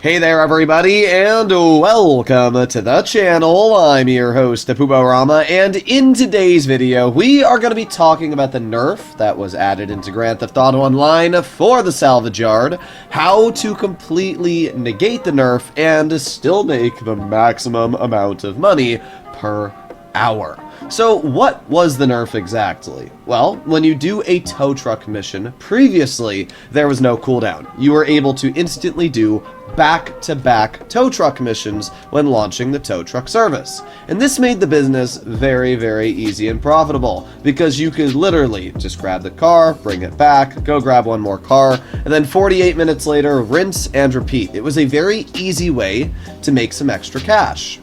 Hey there everybody, and welcome to the channel. I'm your host, Puborama, and in today's video, we are going to be talking about the nerf that was added into Grand Theft Auto Online for the Salvage Yard, how to completely negate the nerf and still make the maximum amount of money per hour. So what was the nerf exactly? Well, when you do a tow truck mission, previously there was no cooldown. You were able to instantly do back-to-back tow truck missions when launching the tow truck service. And this made the business very, very easy and profitable, because you could literally just grab the car, bring it back, go grab one more car, and then 48 minutes later, rinse and repeat. It was a very easy way to make some extra cash.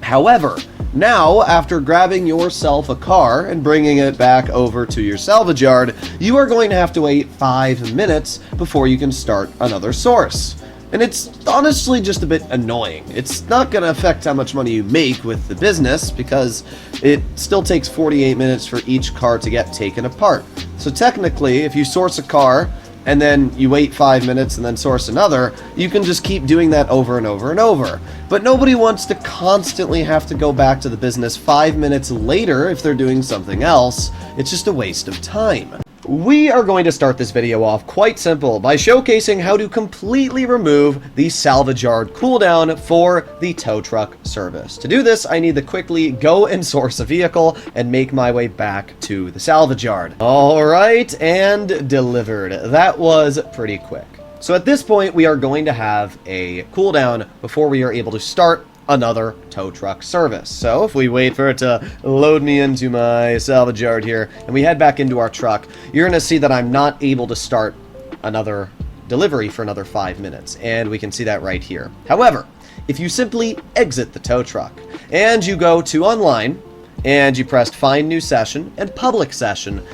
However, now, after grabbing yourself a car and bringing it back over to your salvage yard, you are going to have to wait 5 minutes before you can start another source. And it's honestly just a bit annoying. It's not going to affect how much money you make with the business, because it still takes 48 minutes for each car to get taken apart. So technically, if you source a car, and then you wait 5 minutes and then source another, you can just keep doing that over and over and over. But nobody wants to constantly have to go back to the business 5 minutes later if they're doing something else. It's just a waste of time. We are going to start this video off quite simple by showcasing how to completely remove the salvage yard cooldown for the tow truck service. To do this, I need to quickly go and source a vehicle and make my way back to the salvage yard. Alright, and delivered. That was pretty quick. So at this point, we are going to have a cooldown before we are able to start another tow truck service. So if we wait for it to load me into my salvage yard here and we head back into our truck, you're going to see that I'm not able to start another delivery for another 5 minutes, and we can see that right here. However, if you simply exit the tow truck and you go to online and you press find new session and public session,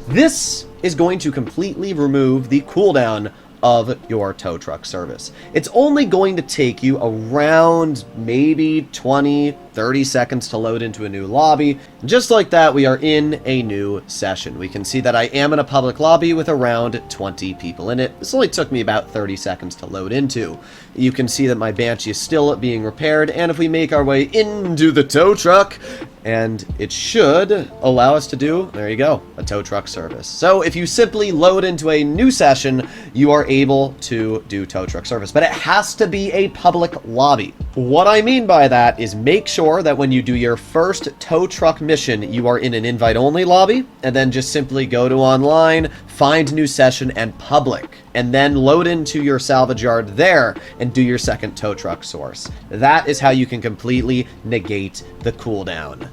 this is going to completely remove the cooldown of your tow truck service. It's only going to take you around maybe 20-30 seconds to load into a new lobby. Just like that, we are in a new session. We can see that I am in a public lobby with around 20 people in it. This only took me about 30 seconds to load into. You can see that my Banshee is still being repaired, and if we make our way into the tow truck, and it should allow us to do, there you go, a tow truck service. So if you simply load into a new session, you are able to do tow truck service, but it has to be a public lobby. What I mean by that is make sure that when you do your first tow truck mission, you are in an invite-only lobby, and then just simply go to online, find new session and public, and then load into your salvage yard there and do your second tow truck source. That is how you can completely negate the cooldown.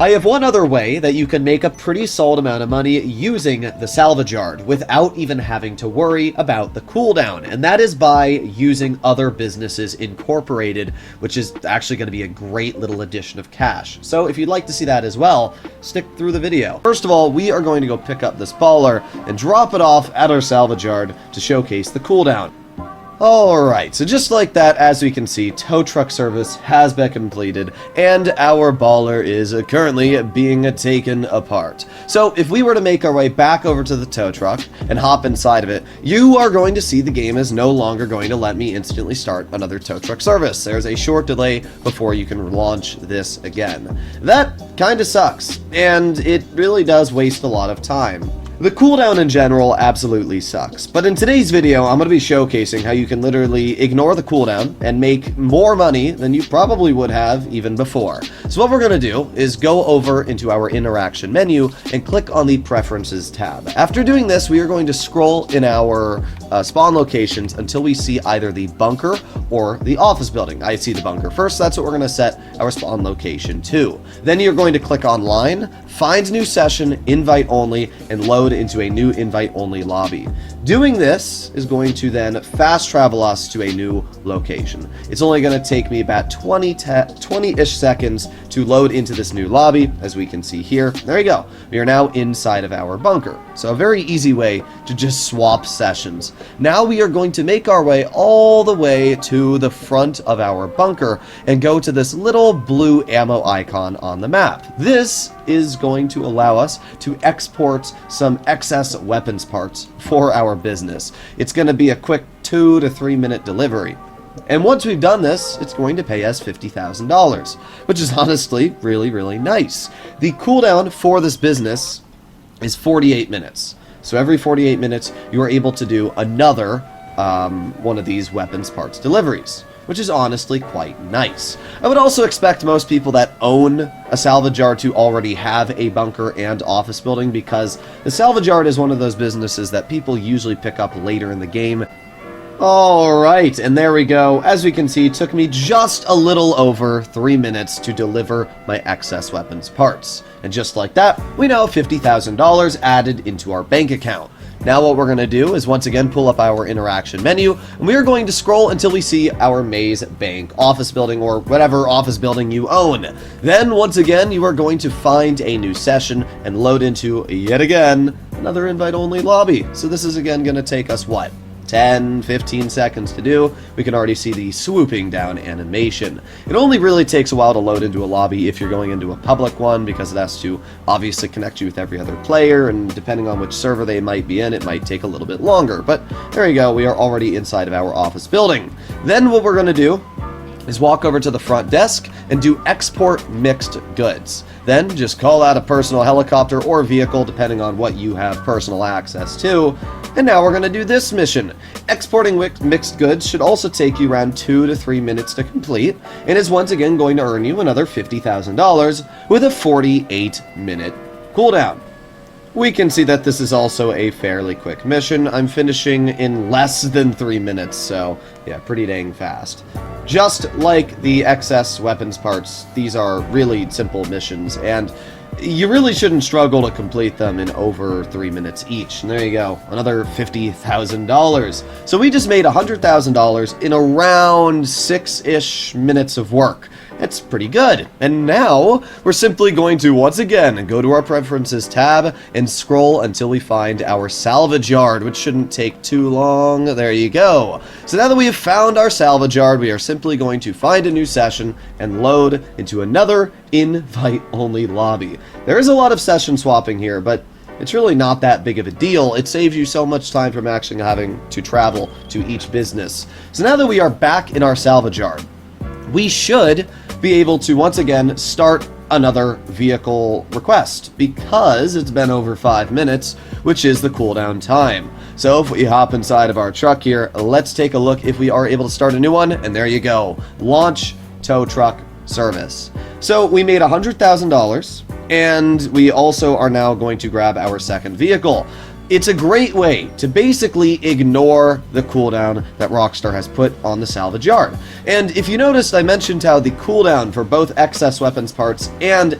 I have one other way that you can make a pretty solid amount of money using the salvage yard without even having to worry about the cooldown, and that is by using Other Businesses Incorporated, which is actually going to be a great little addition of cash. So if you'd like to see that as well, stick through the video. First of all, we are going to go pick up this baller and drop it off at our salvage yard to showcase the cooldown. Alright, so just like that, as we can see, tow truck service has been completed, and our baller is currently being taken apart. So if we were to make our way back over to the tow truck and hop inside of it, you are going to see the game is no longer going to let me instantly start another tow truck service. There's a short delay before you can launch this again. That kinda sucks, and it really does waste a lot of time. The cooldown in general absolutely sucks, but in today's video I'm going to be showcasing how you can literally ignore the cooldown and make more money than you probably would have even before. So what we're going to do is go over into our interaction menu and click on the Preferences tab. After doing this, we are going to scroll in our spawn locations until we see either the bunker or the office building. I see the bunker first, so that's what we're going to set our spawn location to. Then you're going to click online, find new session, invite only, and load into a new invite-only lobby. Doing this is going to then fast travel us to a new location. It's only going to take me about 20-ish seconds to load into this new lobby, as we can see here. There you go. We are now inside of our bunker. So a very easy way to just swap sessions. Now we are going to make our way all the way to the front of our bunker and go to this little blue ammo icon on the map. This is going to allow us to export some excess weapons parts for our business. It's going to be a quick 2 to 3 minute delivery. And once we've done this, it's going to pay us $50,000, which is honestly really, really nice. The cooldown for this business is 48 minutes. So every 48 minutes, you are able to do another one of these weapons parts deliveries, which is honestly quite nice. I would also expect most people that own a salvage yard to already have a bunker and office building, because the salvage yard is one of those businesses that people usually pick up later in the game. Alright, and there we go. As we can see, it took me just a little over 3 minutes to deliver my excess weapons parts. And just like that, we now have $50,000 added into our bank account. Now what we're going to do is once again pull up our interaction menu, and we are going to scroll until we see our Maze Bank office building, or whatever office building you own. Then once again you are going to find a new session and load into, yet again, another invite-only lobby. So this is again going to take us, what, 10-15 seconds to do. We can already see the swooping down animation. It only really takes a while to load into a lobby if you're going into a public one, because it has to obviously connect you with every other player, and depending on which server they might be in, it might take a little bit longer. But there you go, we are already inside of our office building. Then what we're going to do is walk over to the front desk and do export mixed goods. Then just call out a personal helicopter or vehicle depending on what you have personal access to. And now we're going to do this mission. Exporting mixed goods should also take you around 2 to 3 minutes to complete, and is once again going to earn you another $50,000 with a 48-minute cooldown. We can see that this is also a fairly quick mission. I'm finishing in less than 3 minutes, so yeah, pretty dang fast. Just like the excess weapons parts, these are really simple missions, and you really shouldn't struggle to complete them in over 3 minutes each. And there you go, another $50,000. So we just made $100,000 in around 6-ish minutes of work. That's pretty good. And now we're simply going to once again go to our preferences tab and scroll until we find our salvage yard, which shouldn't take too long. There you go. So now that we have found our salvage yard, we are simply going to find a new session and load into another invite-only lobby. There is a lot of session swapping here, but it's really not that big of a deal. It saves you so much time from actually having to travel to each business. So now that we are back in our salvage yard, we should be able to once again start another vehicle request, because it's been over 5 minutes, which is the cooldown time. So if we hop inside of our truck here, let's take a look if we are able to start a new one, and there you go. Launch tow truck service. So we made $100,000, and we also are now going to grab our second vehicle. It's a great way to basically ignore the cooldown that Rockstar has put on the salvage yard. And if you noticed, I mentioned how the cooldown for both excess weapons parts and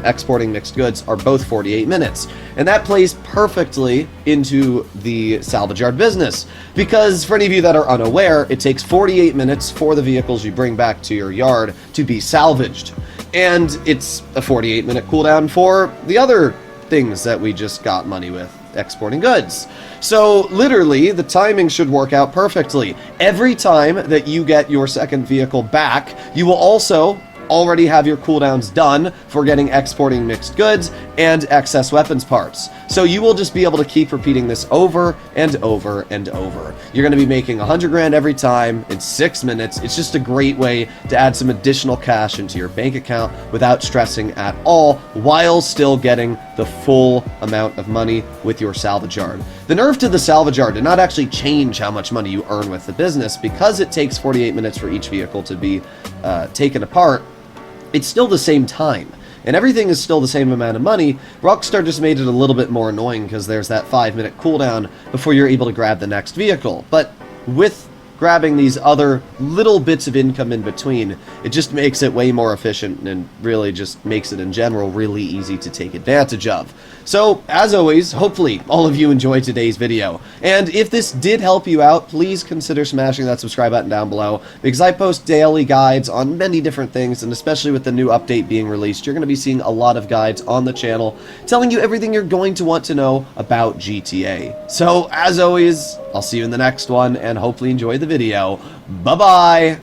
exporting mixed goods are both 48 minutes. And that plays perfectly into the salvage yard business, because for any of you that are unaware, it takes 48 minutes for the vehicles you bring back to your yard to be salvaged. And it's a 48-minute cooldown for the other things that we just got money with, exporting goods. So literally the timing should work out perfectly. Every time that you get your second vehicle back, you will also already have your cooldowns done for getting exporting mixed goods and excess weapons parts. So you will just be able to keep repeating this over and over and over. You're going to be making 100 grand every time in 6 minutes. It's just a great way to add some additional cash into your bank account without stressing at all, while still getting the full amount of money with your salvage yard. The nerf to the salvage yard did not actually change how much money you earn with the business, because it takes 48 minutes for each vehicle to be taken apart. It's still the same time, and everything is still the same amount of money. Rockstar just made it a little bit more annoying because there's that 5-minute cooldown before you're able to grab the next vehicle. But with grabbing these other little bits of income in between, it just makes it way more efficient, and really just makes it in general really easy to take advantage of. So, as always, hopefully all of you enjoyed today's video. And if this did help you out, please consider smashing that subscribe button down below, because I post daily guides on many different things, and especially with the new update being released, you're going to be seeing a lot of guides on the channel telling you everything you're going to want to know about GTA. So, as always, I'll see you in the next one, and hopefully enjoy the video. Bye-bye!